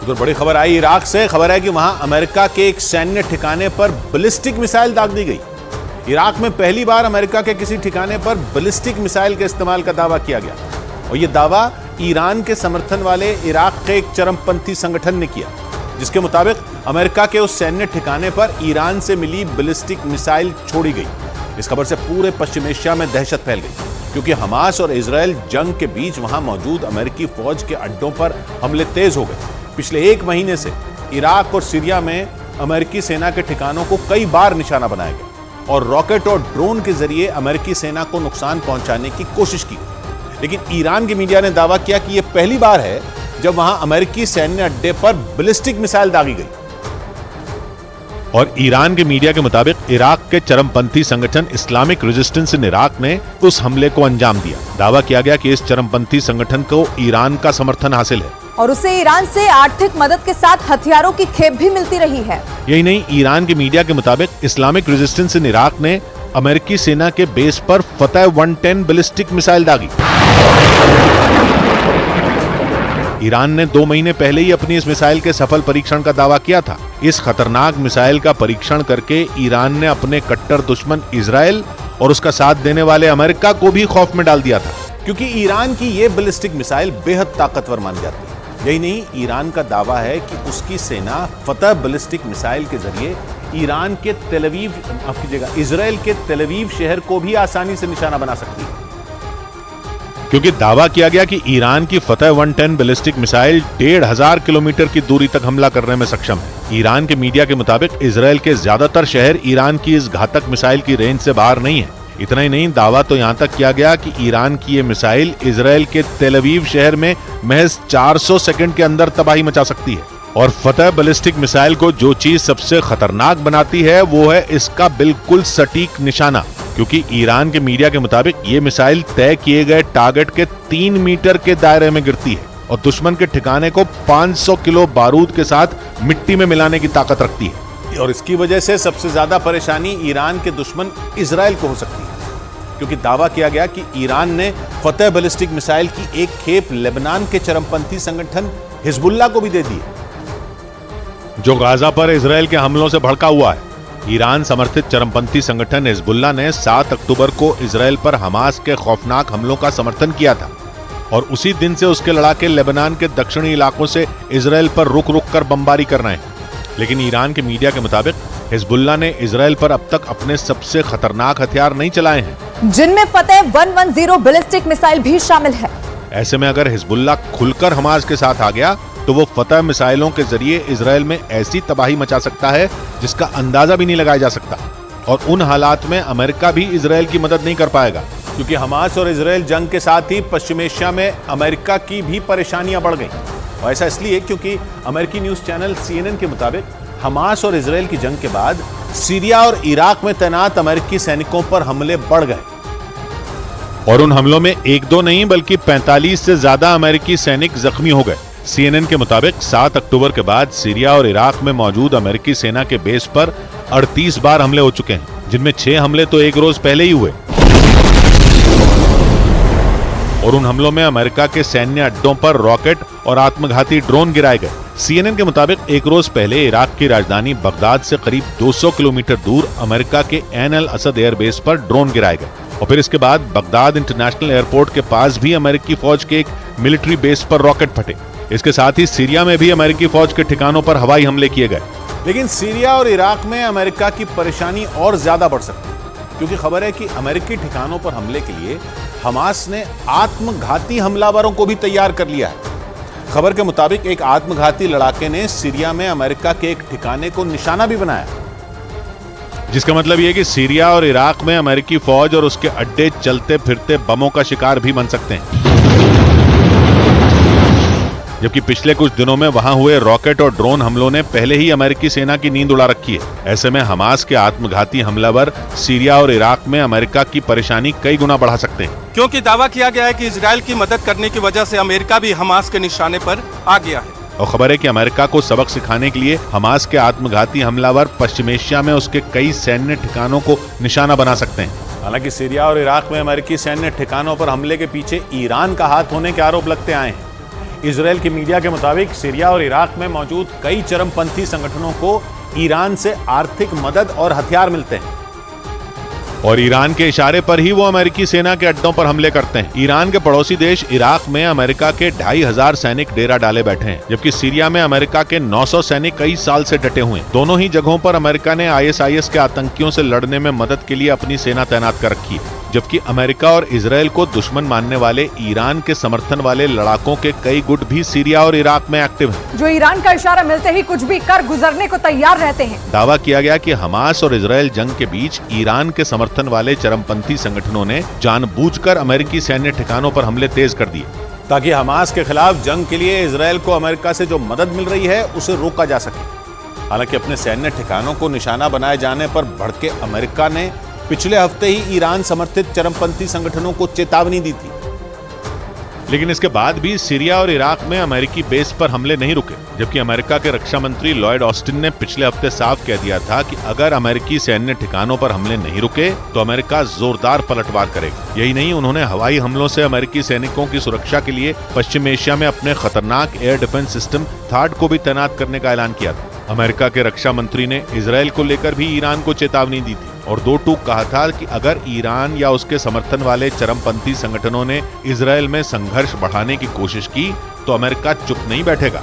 उधर बड़ी खबर आई इराक से। खबर है कि वहां अमेरिका के एक सैन्य ठिकाने पर बैलिस्टिक मिसाइल दाग दी गई। इराक में पहली बार अमेरिका के किसी ठिकाने पर बैलिस्टिक मिसाइल के इस्तेमाल का दावा किया गया और यह दावा ईरान के समर्थन वाले इराक के एक चरमपंथी संगठन ने किया, जिसके मुताबिक अमेरिका के उस सैन्य ठिकाने पर ईरान से मिली बैलिस्टिक मिसाइल छोड़ी गई। इस खबर से पूरे पश्चिम एशिया में दहशत फैल गई, क्योंकि हमास और इजराइल जंग के बीच वहां मौजूद अमेरिकी फौज के अड्डों पर हमले तेज हो गए। पिछले एक महीने से इराक और सीरिया में अमेरिकी सेना के ठिकानों को कई बार निशाना बनाया गया और रॉकेट और ड्रोन के जरिए अमेरिकी सेना को नुकसान पहुंचाने की कोशिश की। लेकिन ईरान की मीडिया ने दावा किया कि यह पहली बार है जब वहां अमेरिकी सैन्य अड्डे पर बैलिस्टिक मिसाइल दागी गई। और ईरान के मीडिया के मुताबिक इराक के चरमपंथी संगठन इस्लामिक रेजिस्टेंस इन इराक ने उस हमले को अंजाम दिया। दावा किया गया कि इस चरमपंथी संगठन को ईरान का समर्थन हासिल है और उसे ईरान से आर्थिक मदद के साथ हथियारों की खेप भी मिलती रही है। यही नहीं, ईरान के मीडिया के मुताबिक इस्लामिक रेजिस्टेंस इन इराक ने अमेरिकी सेना के बेस पर फतह 110 बैलिस्टिक मिसाइल दागी। ईरान ने 2 महीने पहले ही अपनी इस मिसाइल के सफल परीक्षण का दावा किया था। इस खतरनाक मिसाइल का परीक्षण करके ईरान ने अपने कट्टर दुश्मन इजराइल और उसका साथ देने वाले अमेरिका को भी खौफ में डाल दिया था, क्योंकि ईरान की यह बैलिस्टिक मिसाइल बेहद ताकतवर मानी जाती है। यही नहीं, ईरान का दावा है कि उसकी सेना फतह बैलिस्टिक मिसाइल के जरिए ईरान के इजराइल के तेल अवीव शहर को भी आसानी से निशाना बना सकती है, क्योंकि दावा किया गया कि ईरान की फतह 110 बैलिस्टिक मिसाइल 1500 किलोमीटर की दूरी तक हमला करने में सक्षम है। ईरान के मीडिया के मुताबिक इजराइल के ज्यादातर शहर ईरान की इस घातक मिसाइल की रेंज से बाहर नहीं है। इतना ही नहीं, दावा तो यहां तक किया गया कि ईरान की ये मिसाइल इजराइल के तेल अवीव शहर में महज 400 सेकंड के अंदर तबाही मचा सकती है। और फतह बैलिस्टिक मिसाइल को जो चीज सबसे खतरनाक बनाती है वो है इसका बिल्कुल सटीक निशाना, क्योंकि ईरान के मीडिया के मुताबिक ये मिसाइल तय किए गए टारगेट के 3 मीटर के दायरे में गिरती है और दुश्मन के ठिकाने को 500 किलो बारूद के साथ मिट्टी में मिलाने की ताकत रखती है। और इसकी वजह से सबसे ज्यादा परेशानी ईरान के दुश्मन इजराइल को हो सकती है, क्योंकि दावा किया गया कि ईरान ने फतह बैलिस्टिक मिसाइल की एक खेप लेबनान के चरमपंथी संगठन हिजबुल्लाह को भी दे दी है, जो गाजा पर इजराइल के हमलों से भड़का हुआ है। ईरान समर्थित चरमपंथी संगठन हिजबुल्लाह ने 7 अक्टूबर को इजराइल पर हमास के खौफनाक हमलों का समर्थन किया था और उसी दिन से उसके लड़ाके लेबनान के दक्षिणी इलाकों से इजराइल पर रुक रुक कर बमबारी कर रहे हैं। लेकिन ईरान के मीडिया के मुताबिक हिजबुल्लाह ने इजराइल पर अब तक अपने सबसे खतरनाक हथियार नहीं चलाए हैं, जिनमें फतह 110 बैलिस्टिक मिसाइल भी शामिल है। ऐसे में अगर हिजबुल्लाह खुलकर हमास के साथ आ गया तो वो फतह मिसाइलों के जरिए इजराइल में ऐसी तबाही मचा सकता है जिसका अंदाजा भी नहीं लगाया जा सकता। और उन हालात में अमेरिका भी इजराइल की मदद नहीं कर पाएगा, क्योंकि हमास और इजराइल जंग के साथ ही पश्चिम एशिया में अमेरिका की भी परेशानियां बढ़ गई। और ऐसा इसलिए क्योंकि अमेरिकी न्यूज चैनल CNN के मुताबिक हमास और इजराइल की जंग के बाद सीरिया और इराक में तैनात अमेरिकी सैनिकों पर हमले बढ़ गए और उन हमलों में 1-2 नहीं बल्कि 45 से ज्यादा अमेरिकी सैनिक जख्मी हो गए। CNN के मुताबिक 7 अक्टूबर के बाद सीरिया और इराक में मौजूद अमेरिकी सेना के बेस पर 38 बार हमले हो चुके हैं, जिनमें 6 हमले तो एक रोज पहले ही हुए और उन हमलों में अमेरिका के सैन्य अड्डों पर रॉकेट और आत्मघाती ड्रोन गिराए गए। CNN के मुताबिक एक रोज पहले इराक की राजधानी बगदाद से करीब 200 किलोमीटर दूर अमेरिका के ऐन अल असद एयरबेस पर ड्रोन गिराए गए और फिर इसके बाद बगदाद इंटरनेशनल एयरपोर्ट के पास भी अमेरिकी फौज के एक मिलिट्री बेस पर रॉकेट फटे। इसके साथ ही सीरिया में भी अमेरिकी फौज के ठिकानों पर हवाई हमले किए गए। लेकिन सीरिया और इराक में अमेरिका की परेशानी और ज्यादा बढ़ सकती है, क्योंकि खबर है कि अमेरिकी ठिकानों पर हमले के लिए हमास ने आत्मघाती हमलावरों को भी तैयार कर लिया है। खबर के मुताबिक एक आत्मघाती लड़ाके ने सीरिया में अमेरिका के एक ठिकाने को निशाना भी बनाया, जिसका मतलब यह कि सीरिया और इराक में अमेरिकी फौज और उसके अड्डे चलते फिरते बमों का शिकार भी बन सकते हैं। जबकि पिछले कुछ दिनों में वहां हुए रॉकेट और ड्रोन हमलों ने पहले ही अमेरिकी सेना की नींद उड़ा रखी है। ऐसे में हमास के आत्मघाती हमलावर सीरिया और इराक में अमेरिका की परेशानी कई गुना बढ़ा सकते हैं, क्योंकि दावा किया गया है कि इजराइल की मदद करने की वजह से अमेरिका भी हमास के निशाने पर आ गया है। और खबर है कि अमेरिका को सबक सिखाने के लिए हमास के आत्मघाती हमलावर पश्चिम एशिया में उसके कई सैन्य ठिकानों को निशाना बना सकते हैं। हालांकि सीरिया और इराक में अमेरिकी सैन्य ठिकानों पर हमले के पीछे ईरान का हाथ होने के आरोप लगते आए हैं। इजरायल की मीडिया के मुताबिक सीरिया और इराक में मौजूद कई चरमपंथी संगठनों को ईरान से आर्थिक मदद और हथियार मिलते हैं और ईरान के इशारे पर ही वो अमेरिकी सेना के अड्डों पर हमले करते हैं। ईरान के पड़ोसी देश इराक में अमेरिका के 2500 सैनिक डेरा डाले बैठे हैं, जबकि सीरिया में अमेरिका के 900 सैनिक कई साल से डटे हुए हैं। दोनों ही जगहों पर अमेरिका ने ISIS के आतंकियों से लड़ने में मदद के लिए अपनी सेना तैनात कर रखी है, जबकि अमेरिका और इजरायल को दुश्मन मानने वाले ईरान के समर्थन वाले लड़ाकों के कई गुट भी सीरिया और इराक में एक्टिव हैं, जो ईरान का इशारा मिलते ही कुछ भी कर गुजरने को तैयार रहते हैं। दावा किया गया कि हमास और इजरायल जंग के बीच ईरान के समर्थन वाले चरमपंथी संगठनों ने जानबूझकर अमेरिकी सैन्य ठिकानों पर हमले तेज कर दिए ताकि हमास के खिलाफ जंग के लिए इजरायल को अमेरिका से जो मदद मिल रही है उसे रोका जा सके। हालांकि अपने सैन्य ठिकानों को निशाना बनाए जाने पर भड़के अमेरिका ने पिछले हफ्ते ही ईरान समर्थित चरमपंथी संगठनों को चेतावनी दी थी, लेकिन इसके बाद भी सीरिया और इराक में अमेरिकी बेस पर हमले नहीं रुके, जबकि अमेरिका के रक्षा मंत्री लॉयड ऑस्टिन ने पिछले हफ्ते साफ कह दिया था कि अगर अमेरिकी सैन्य ठिकानों पर हमले नहीं रुके तो अमेरिका जोरदार पलटवार करेगा। यही नहीं, उन्होंने हवाई हमलों से अमेरिकी सैनिकों की सुरक्षा के लिए पश्चिम एशिया में अपने खतरनाक एयर डिफेंस सिस्टम थाड को भी तैनात करने का ऐलान किया था। अमेरिका के रक्षा मंत्री ने इजरायल को लेकर भी ईरान को चेतावनी दी थी और दो टूक कहा था कि अगर ईरान या उसके समर्थन वाले चरमपंथी संगठनों ने इजरायल में संघर्ष बढ़ाने की कोशिश की तो अमेरिका चुप नहीं बैठेगा।